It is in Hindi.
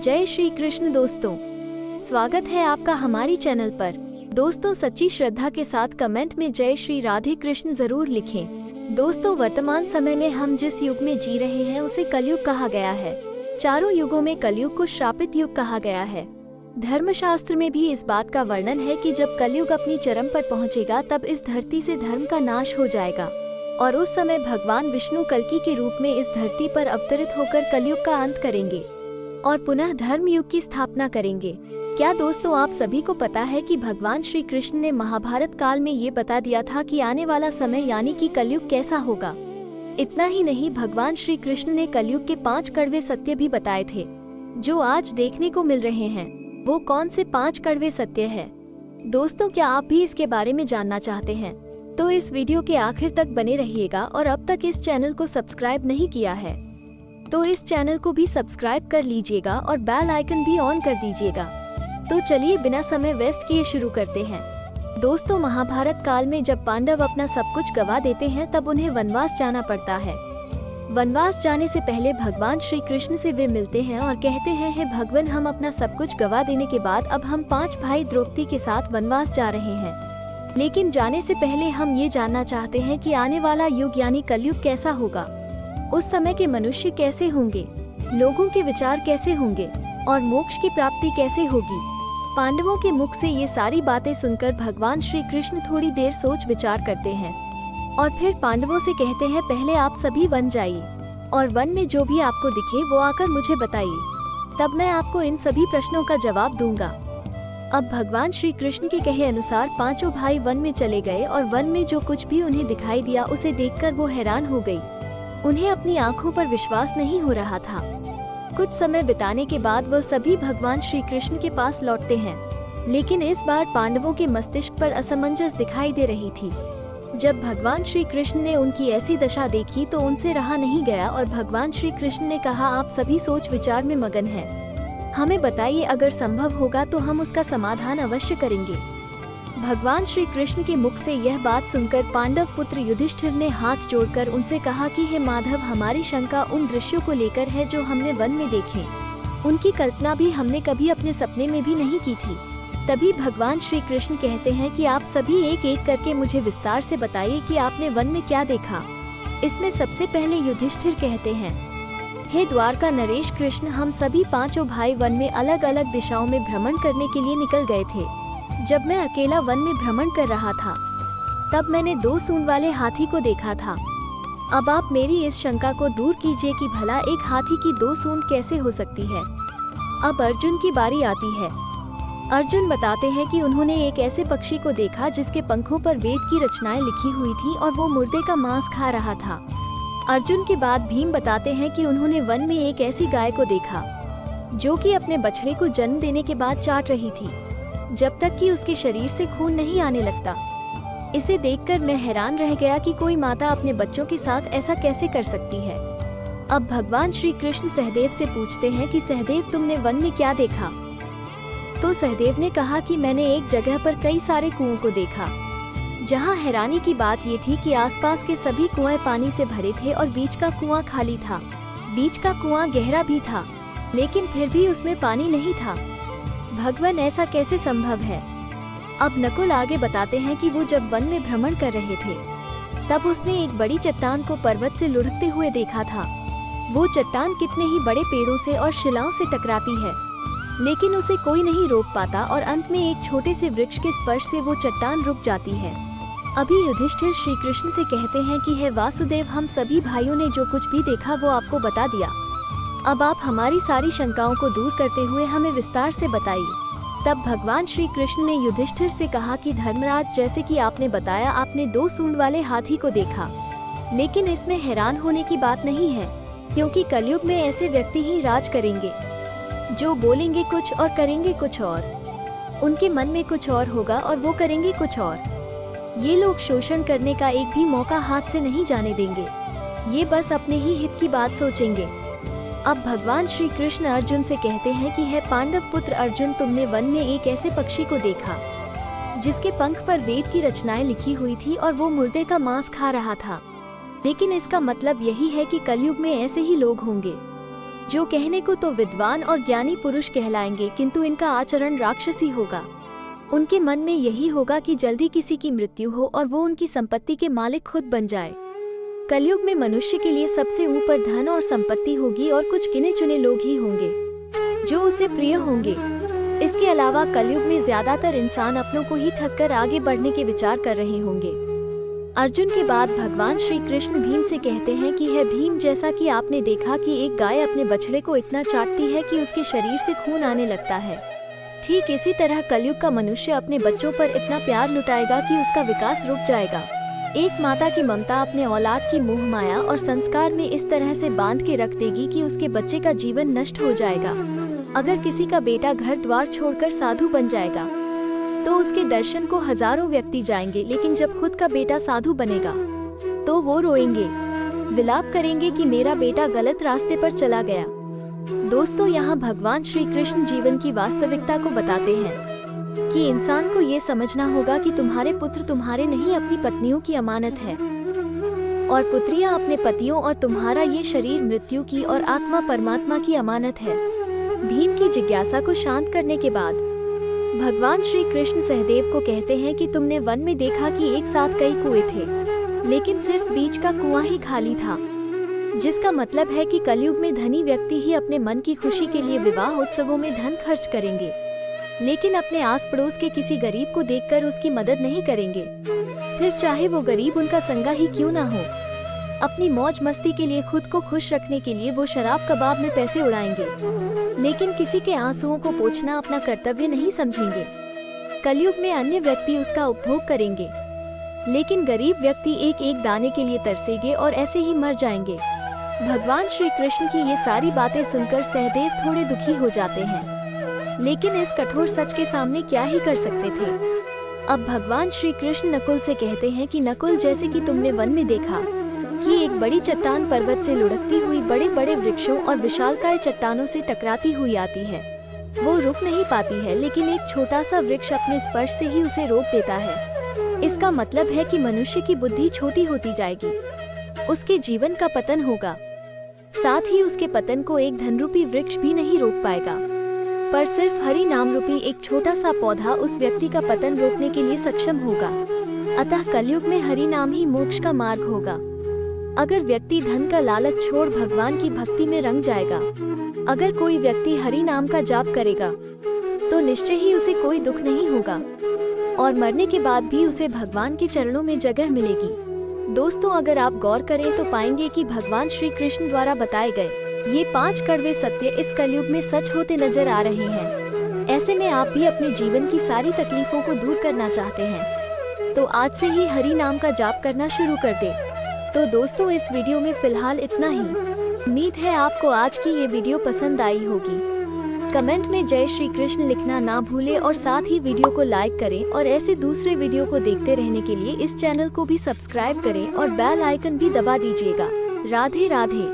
जय श्री कृष्ण दोस्तों, स्वागत है आपका हमारी चैनल पर। दोस्तों, सच्ची श्रद्धा के साथ कमेंट में जय श्री राधे कृष्ण जरूर लिखें। दोस्तों, वर्तमान समय में हम जिस युग में जी रहे हैं उसे कलयुग कहा गया है। चारों युगों में कलयुग को श्रापित युग कहा गया है। धर्मशास्त्र में भी इस बात का वर्णन है कि जब कलयुग अपनी चरम पर पहुंचेगा तब इस धरती से धर्म का नाश हो जाएगा और उस समय भगवान विष्णु कल्कि के रूप में इस धरती पर अवतरित होकर कलयुग का अंत करेंगे और पुनः धर्म युग की स्थापना करेंगे। क्या दोस्तों, आप सभी को पता है कि भगवान श्री कृष्ण ने महाभारत काल में ये बता दिया था कि आने वाला समय यानी कि कलयुग कैसा होगा। इतना ही नहीं, भगवान श्री कृष्ण ने कलयुग के 5 कड़वे सत्य भी बताए थे जो आज देखने को मिल रहे हैं। वो कौन से 5 कड़वे सत्य है दोस्तों, क्या आप भी इसके बारे में जानना चाहते हैं? तो इस वीडियो के आखिर तक बने रहिएगा और अब तक इस चैनल को सब्सक्राइब नहीं किया है तो इस चैनल को भी सब्सक्राइब कर लीजिएगा और बेल आइकन भी ऑन कर दीजिएगा। तो चलिए बिना समय वेस्ट किए शुरू करते हैं। दोस्तों, महाभारत काल में जब पांडव अपना सब कुछ गवा देते हैं तब उन्हें वनवास जाना पड़ता है। वनवास जाने से पहले भगवान श्री कृष्ण से वे मिलते हैं और कहते हैं, हे भगवान, हम अपना सब कुछ गवा देने के बाद अब हम 5 भाई द्रौपदी के साथ वनवास जा रहे हैं। लेकिन जाने से पहले हम ये जानना चाहते हैं कि आने वाला युग यानी कलयुग कैसा होगा। उस समय के मनुष्य कैसे होंगे, लोगों के विचार कैसे होंगे और मोक्ष की प्राप्ति कैसे होगी। पांडवों के मुख से ये सारी बातें सुनकर भगवान श्री कृष्ण थोड़ी देर सोच विचार करते हैं और फिर पांडवों से कहते हैं, पहले आप सभी वन जाइए और वन में जो भी आपको दिखे वो आकर मुझे बताइए, तब मैं आपको इन सभी प्रश्नों का जवाब दूंगा। अब भगवान श्री कृष्ण के कहे अनुसार 5 भाई वन में चले गए और वन में जो कुछ भी उन्हें दिखाई दिया उसे देखकर वो हैरान हो गई। उन्हें अपनी आंखों पर विश्वास नहीं हो रहा था। कुछ समय बिताने के बाद वह सभी भगवान श्री कृष्ण के पास लौटते हैं, लेकिन इस बार पांडवों के मस्तिष्क पर असमंजस दिखाई दे रही थी। जब भगवान श्री कृष्ण ने उनकी ऐसी दशा देखी तो उनसे रहा नहीं गया और भगवान श्री कृष्ण ने कहा, आप सभी सोच विचार में मगन हैं, हमें बताइए, अगर संभव होगा तो हम उसका समाधान अवश्य करेंगे। भगवान श्री कृष्ण के मुख से यह बात सुनकर पांडव पुत्र युधिष्ठिर ने हाथ जोड़कर उनसे कहा कि हे माधव, हमारी शंका उन दृश्यों को लेकर है जो हमने वन में देखे। उनकी कल्पना भी हमने कभी अपने सपने में भी नहीं की थी। तभी भगवान श्री कृष्ण कहते हैं कि आप सभी एक एक करके मुझे विस्तार से बताइए कि आपने वन में क्या देखा। इसमें सबसे पहले युधिष्ठिर कहते हैं, हे द्वारका नरेश कृष्ण, हम सभी 5 भाई वन में अलग अलग दिशाओं में भ्रमण करने के लिए निकल गए थे। जब मैं अकेला वन में भ्रमण कर रहा था तब मैंने 2 सूंड वाले हाथी को देखा था। अब आप मेरी इस शंका को दूर कीजिए कि भला एक हाथी की 2 सूंड कैसे हो सकती है। अब अर्जुन की बारी आती है। अर्जुन बताते हैं कि उन्होंने एक ऐसे पक्षी को देखा जिसके पंखों पर वेद की रचनाएं लिखी हुई थी और वो मुर्दे का मांस खा रहा था। अर्जुन के बाद भीम बताते हैं कि उन्होंने वन में एक ऐसी गाय को देखा जो कि अपने बछड़े को जन्म देने के बाद चाट रही थी जब तक कि उसके शरीर से खून नहीं आने लगता। इसे देखकर मैं हैरान रह गया कि कोई माता अपने बच्चों के साथ ऐसा कैसे कर सकती है। अब भगवान श्री कृष्ण सहदेव से पूछते हैं कि सहदेव, तुमने वन में क्या देखा? तो सहदेव ने कहा कि मैंने एक जगह पर कई सारे कुओं को देखा, जहां हैरानी की बात ये थी कि आसपास के सभी कुएं पानी से भरे थे और बीच का कुआं खाली था। बीच का कुआं गहरा भी था लेकिन फिर भी उसमें पानी नहीं था। भगवान, ऐसा कैसे संभव है? अब नकुल आगे बताते हैं कि वो जब वन में भ्रमण कर रहे थे तब उसने एक बड़ी चट्टान को पर्वत से लुढ़कते हुए देखा था। वो चट्टान कितने ही बड़े पेड़ों से और शिलाओं से टकराती है लेकिन उसे कोई नहीं रोक पाता और अंत में एक छोटे से वृक्ष के स्पर्श से वो चट्टान रुक जाती है। अभी युधिष्ठिर श्री कृष्ण से कहते हैं कि हे वासुदेव, हम सभी भाइयों ने जो कुछ भी देखा वो आपको बता दिया। अब आप हमारी सारी शंकाओं को दूर करते हुए हमें विस्तार से बताइए। तब भगवान श्री कृष्ण ने युधिष्ठिर से कहा कि धर्मराज, जैसे कि आपने बताया, आपने 2 सूंड वाले हाथी को देखा, लेकिन इसमें हैरान होने की बात नहीं है क्योंकि कलयुग में ऐसे व्यक्ति ही राज करेंगे जो बोलेंगे कुछ और करेंगे कुछ और। उनके मन में कुछ और होगा और वो करेंगे कुछ और। ये लोग शोषण करने का एक भी मौका हाथ से नहीं जाने देंगे। ये बस अपने ही हित की बात सोचेंगे। अब भगवान श्री कृष्ण अर्जुन से कहते हैं कि हे पांडव पुत्र अर्जुन, तुमने वन में एक ऐसे पक्षी को देखा जिसके पंख पर वेद की रचनाएं लिखी हुई थी और वो मुर्दे का मांस खा रहा था। लेकिन इसका मतलब यही है कि कलयुग में ऐसे ही लोग होंगे। जो कहने को तो विद्वान और ज्ञानी पुरुष कहलाएंगे, किंतु इनका आचरण राक्षसी होगा। उनके मन में यही होगा कि जल्दी किसी की मृत्यु हो और वो उनकी संपत्ति के मालिक खुद बन जाए। कलयुग में मनुष्य के लिए सबसे ऊपर धन और संपत्ति होगी और कुछ गिने चुने लोग ही होंगे जो उसे प्रिय होंगे। इसके अलावा कलयुग में ज्यादातर इंसान अपनों को ही ठग कर आगे बढ़ने के विचार कर रहे होंगे। अर्जुन के बाद भगवान श्री कृष्ण भीम से कहते हैं कि है भीम, जैसा कि आपने देखा कि एक गाय अपने बछड़े को इतना चाटती है कि उसके शरीर से खून आने लगता है, ठीक इसी तरह कलयुग का मनुष्य अपने बच्चों पर इतना प्यार लुटाएगा कि उसका विकास रुक जाएगा। एक माता की ममता अपने औलाद की मोह माया और संस्कार में इस तरह से बांध के रख देगी कि उसके बच्चे का जीवन नष्ट हो जाएगा। अगर किसी का बेटा घर द्वार छोड़कर साधु बन जाएगा तो उसके दर्शन को हजारों व्यक्ति जाएंगे, लेकिन जब खुद का बेटा साधु बनेगा तो वो रोएंगे, विलाप करेंगे कि मेरा बेटा गलत रास्ते पर चला गया। दोस्तों, यहाँ भगवान श्री कृष्ण जीवन की वास्तविकता को बताते हैं कि इंसान को ये समझना होगा कि तुम्हारे पुत्र तुम्हारे नहीं, अपनी पत्नियों की अमानत है, और पुत्रियां अपने पतियों, और तुम्हारा ये शरीर मृत्यु की और आत्मा परमात्मा की अमानत है। भीम की जिज्ञासा को शांत करने के बाद भगवान श्री कृष्ण सहदेव को कहते हैं कि तुमने वन में देखा कि एक साथ कई कुएं थे, लेकिन सिर्फ बीच का कुआं ही खाली था, जिसका मतलब है कि कलयुग में धनी व्यक्ति ही अपने मन की खुशी के लिए विवाह उत्सवों में धन खर्च करेंगे, लेकिन अपने आस पड़ोस के किसी गरीब को देखकर उसकी मदद नहीं करेंगे, फिर चाहे वो गरीब उनका संगा ही क्यों ना हो। अपनी मौज मस्ती के लिए, खुद को खुश रखने के लिए वो शराब कबाब में पैसे उड़ाएंगे, लेकिन किसी के आंसुओं को पोंछना अपना कर्तव्य नहीं समझेंगे। कलयुग में अन्य व्यक्ति उसका उपभोग करेंगे, लेकिन गरीब व्यक्ति एक एक दाने के लिए तरसेंगे और ऐसे ही मर जाएंगे। भगवान श्री कृष्ण की ये सारी बातें सुनकर सहदेव थोड़े दुखी हो जाते हैं, लेकिन इस कठोर सच के सामने क्या ही कर सकते थे। अब भगवान श्री कृष्ण नकुल से कहते हैं कि नकुल, जैसे कि तुमने वन में देखा कि एक बड़ी चट्टान पर्वत से लुढ़कती हुई बड़े बड़े वृक्षों और विशालकाय चट्टानों से टकराती हुई आती है, वो रुक नहीं पाती है, लेकिन एक छोटा सा वृक्ष अपने स्पर्श से ही उसे रोक देता है। इसका मतलब है कि मनुष्य की बुद्धि छोटी होती जाएगी, उसके जीवन का पतन होगा, साथ ही उसके पतन को एक धनरूपी वृक्ष भी नहीं रोक पाएगा, पर सिर्फ हरि नाम रूपी एक छोटा सा पौधा उस व्यक्ति का पतन रोकने के लिए सक्षम होगा। अतः कलयुग में हरि नाम ही मोक्ष का मार्ग होगा। अगर व्यक्ति धन का लालच छोड़ भगवान की भक्ति में रंग जाएगा, अगर कोई व्यक्ति हरि नाम का जाप करेगा तो निश्चय ही उसे कोई दुख नहीं होगा और मरने के बाद भी उसे भगवान के चरणों में जगह मिलेगी। दोस्तों, अगर आप गौर करें तो पाएंगे कि भगवान श्री कृष्ण द्वारा बताए गए ये 5 कड़वे सत्य इस कलयुग में सच होते नजर आ रहे हैं। ऐसे में आप भी अपने जीवन की सारी तकलीफों को दूर करना चाहते हैं तो आज से ही हरि नाम का जाप करना शुरू कर दें। तो दोस्तों, इस वीडियो में फिलहाल इतना ही। उम्मीद है आपको आज की ये वीडियो पसंद आई होगी। कमेंट में जय श्री कृष्ण लिखना ना भूलें और साथ ही वीडियो को लाइक करें, और ऐसे दूसरे वीडियो को देखते रहने के लिए इस चैनल को भी सब्सक्राइब करें और बेल आइकन भी दबा दीजिएगा। राधे राधे।